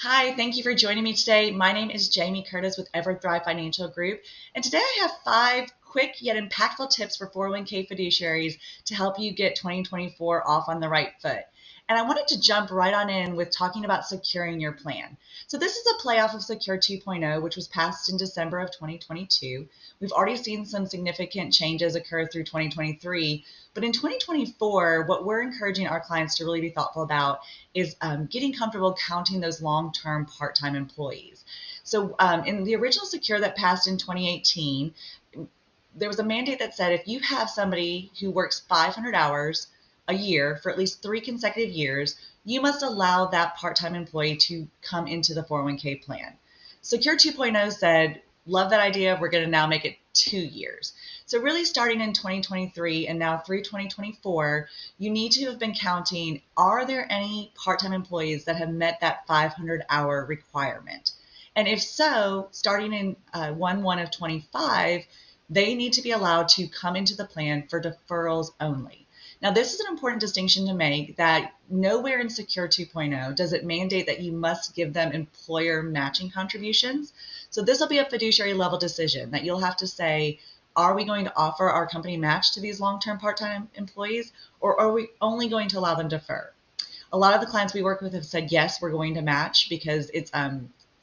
Hi, thank you for joining me today. My name is Jamie Kertis with EverThrive Financial Group, and today I have 5 quick yet impactful tips for 401k fiduciaries to help you get 2024 off on the right foot. And I wanted to jump right on in with talking about securing your plan. So this is a play off of Secure 2.0, which was passed in December of 2022. We've already seen some significant changes occur through 2023, but in 2024, what we're encouraging our clients to really be thoughtful about is getting comfortable counting those long-term part-time employees. So in the original Secure that passed in 2018, there was a mandate that said if you have somebody who works 500 hours a year for at least 3 consecutive years, you must allow that part-time employee to come into the 401k plan. Secure 2.0 said, love that idea, we're going to now make it 2 years. So really starting in 2023 and now through 2024, you need to have been counting, are there any part-time employees that have met that 500-hour requirement? And if so, starting in 1/1 of 25, they need to be allowed to come into the plan for deferrals only. Now, this is an important distinction to make that nowhere in Secure 2.0 does it mandate that you must give them employer matching contributions. So this will be a fiduciary level decision that you'll have to say, are we going to offer our company match to these long-term part-time employees, or are we only going to allow them to defer? A lot of the clients we work with have said, yes, we're going to match because it's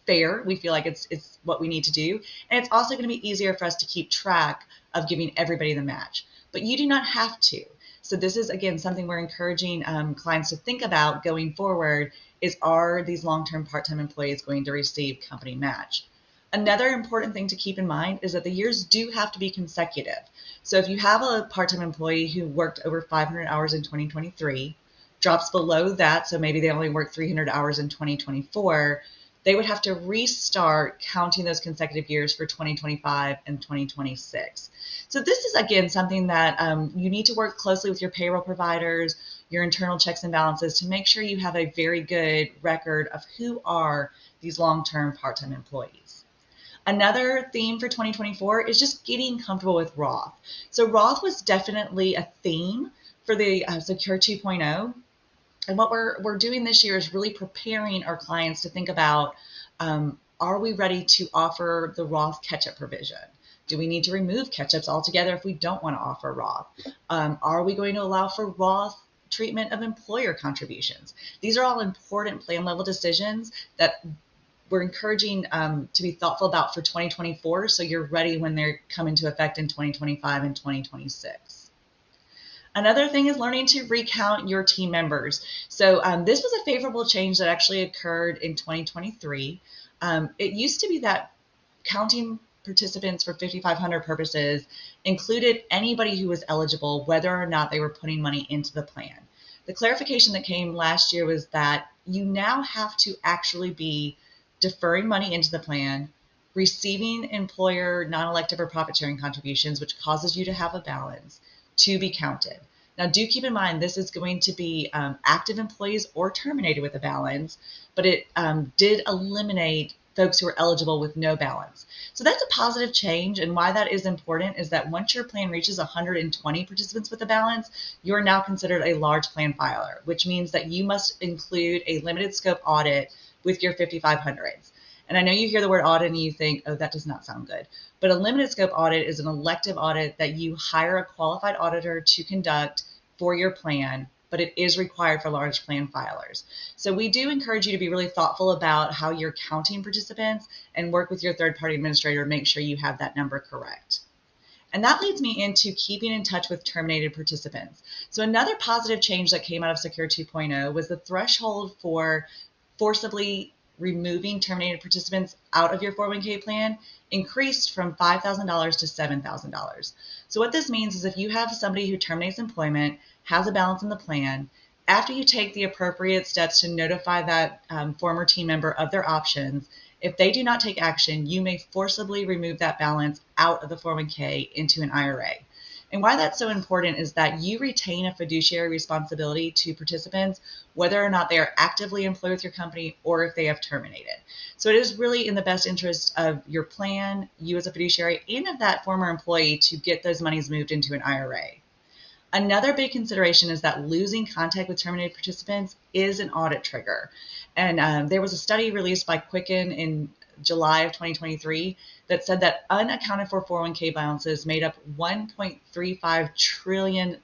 fair. We feel like it's what we need to do. And it's also going to be easier for us to keep track of giving everybody the match. But you do not have to. So this is, again, something we're encouraging clients to think about going forward is, are these long-term part-time employees going to receive company match? Another important thing to keep in mind is that the years do have to be consecutive. So if you have a part-time employee who worked over 500 hours in 2023, drops below that, so maybe they only worked 300 hours in 2024, they would have to restart counting those consecutive years for 2025 and 2026. So this is, again, something that you need to work closely with your payroll providers, your internal checks and balances to make sure you have a very good record of who are these long-term part-time employees. Another theme for 2024 is just getting comfortable with Roth. So Roth was definitely a theme for the Secure 2.0. And what we're doing this year is really preparing our clients to think about, are we ready to offer the Roth catch-up provision? Do we need to remove catch-ups altogether if we don't want to offer Roth? Are we going to allow for Roth treatment of employer contributions? These are all important plan level decisions that we're encouraging to be thoughtful about for 2024, so you're ready when they come into effect in 2025 and 2026. Another thing is learning to recount your team members. So this was a favorable change that actually occurred in 2023. It used to be that counting participants for 5,500 purposes included anybody who was eligible, whether or not they were putting money into the plan. The clarification that came last year was that you now have to actually be deferring money into the plan, receiving employer non-elective or profit sharing contributions, which causes you to have a balance, to be counted. Now, do keep in mind this is going to be active employees or terminated with a balance, but it did eliminate folks who are eligible with no balance. So that's a positive change, and why that is important is that once your plan reaches 120 participants with a balance, you are now considered a large plan filer, which means that you must include a limited scope audit with your 5,500s. And I know you hear the word audit and you think, oh, that does not sound good. But a limited scope audit is an elective audit that you hire a qualified auditor to conduct for your plan, but it is required for large plan filers. So we do encourage you to be really thoughtful about how you're counting participants and work with your third-party administrator to make sure you have that number correct. And that leads me into keeping in touch with terminated participants. So another positive change that came out of Secure 2.0 was the threshold for forcibly removing terminated participants out of your 401k plan increased from $5,000 to $7,000. So what this means is if you have somebody who terminates employment, has a balance in the plan, after you take the appropriate steps to notify that former team member of their options, if they do not take action, you may forcibly remove that balance out of the 401k into an IRA. And why that's so important is that you retain a fiduciary responsibility to participants, whether or not they are actively employed with your company or if they have terminated. So it is really in the best interest of your plan, you as a fiduciary, and of that former employee to get those monies moved into an IRA. Another big consideration is that losing contact with terminated participants is an audit trigger. And there was a study released by Quicken in July of 2023 that said that unaccounted for 401k balances made up $1.35 trillion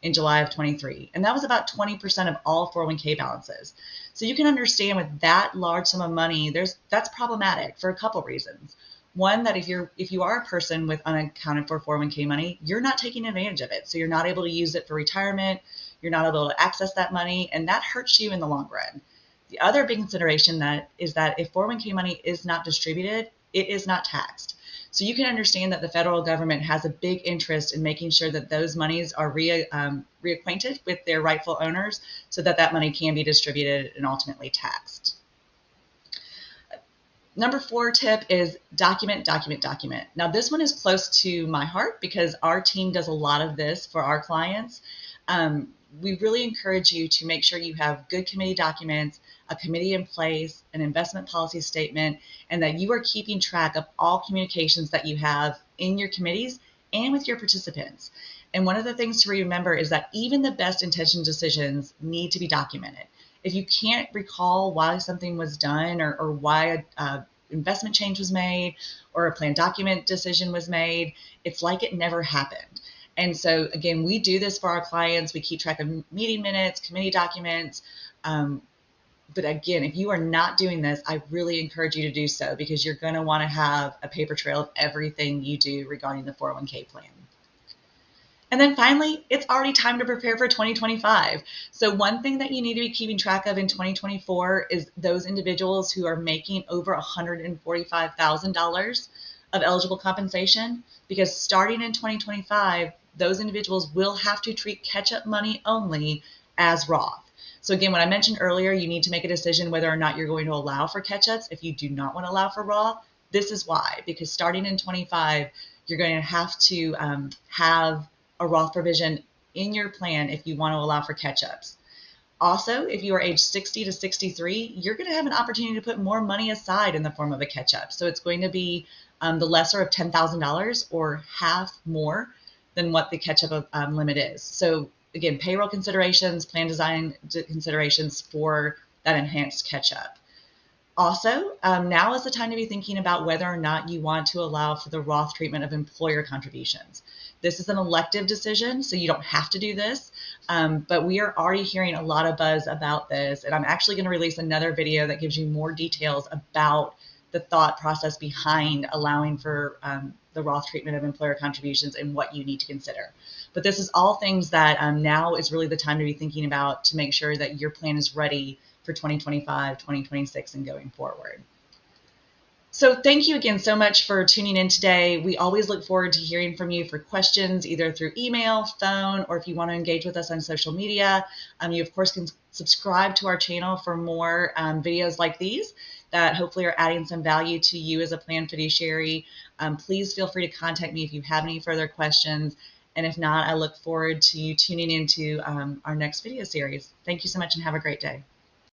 in July of 23. And that was about 20% of all 401k balances. So you can understand with that large sum of money, that's problematic for a couple reasons. One, that if you are a person with unaccounted for 401k money, you're not taking advantage of it. So you're not able to use it for retirement. You're not able to access that money, and that hurts you in the long run. The other big consideration is that if 401k money is not distributed, it is not taxed. So you can understand that the federal government has a big interest in making sure that those monies are reacquainted with their rightful owners so that that money can be distributed and ultimately taxed. Number 4 tip is document, document, document. Now this one is close to my heart because our team does a lot of this for our clients. We really encourage you to make sure you have good committee documents, a committee in place, an investment policy statement, and that you are keeping track of all communications that you have in your committees and with your participants. And one of the things to remember is that even the best intentioned decisions need to be documented. If you can't recall why something was done or why an investment change was made or a plan document decision was made, it's like it never happened. And so, again, we do this for our clients. We keep track of meeting minutes, committee documents. But again, if you are not doing this, I really encourage you to do so because you're going to want to have a paper trail of everything you do regarding the 401k plan. And then finally, it's already time to prepare for 2025. So one thing that you need to be keeping track of in 2024 is those individuals who are making over $145,000 of eligible compensation, because starting in 2025, those individuals will have to treat catch-up money only as Roth. So again, when I mentioned earlier, you need to make a decision whether or not you're going to allow for catch-ups. If you do not want to allow for Roth, this is why, because starting in 25, you're going to have have a Roth provision in your plan if you want to allow for catch-ups. Also, if you are age 60 to 63, you're going to have an opportunity to put more money aside in the form of a catch-up. So it's going to be the lesser of $10,000 or half more than what the catch-up limit is. So again, payroll considerations, plan design considerations for that enhanced catch-up. Also, now is the time to be thinking about whether or not you want to allow for the Roth treatment of employer contributions. This is an elective decision, so you don't have to do this, but we are already hearing a lot of buzz about this, and I'm actually going to release another video that gives you more details about the thought process behind allowing for the Roth treatment of employer contributions and what you need to consider. But this is all things that now is really the time to be thinking about to make sure that your plan is ready for 2025, 2026, and going forward. So thank you again so much for tuning in today. We always look forward to hearing from you for questions, either through email, phone, or if you want to engage with us on social media. You, of course, can subscribe to our channel for more videos like these that hopefully are adding some value to you as a plan fiduciary. Please feel free to contact me if you have any further questions. And if not, I look forward to you tuning into our next video series. Thank you so much and have a great day.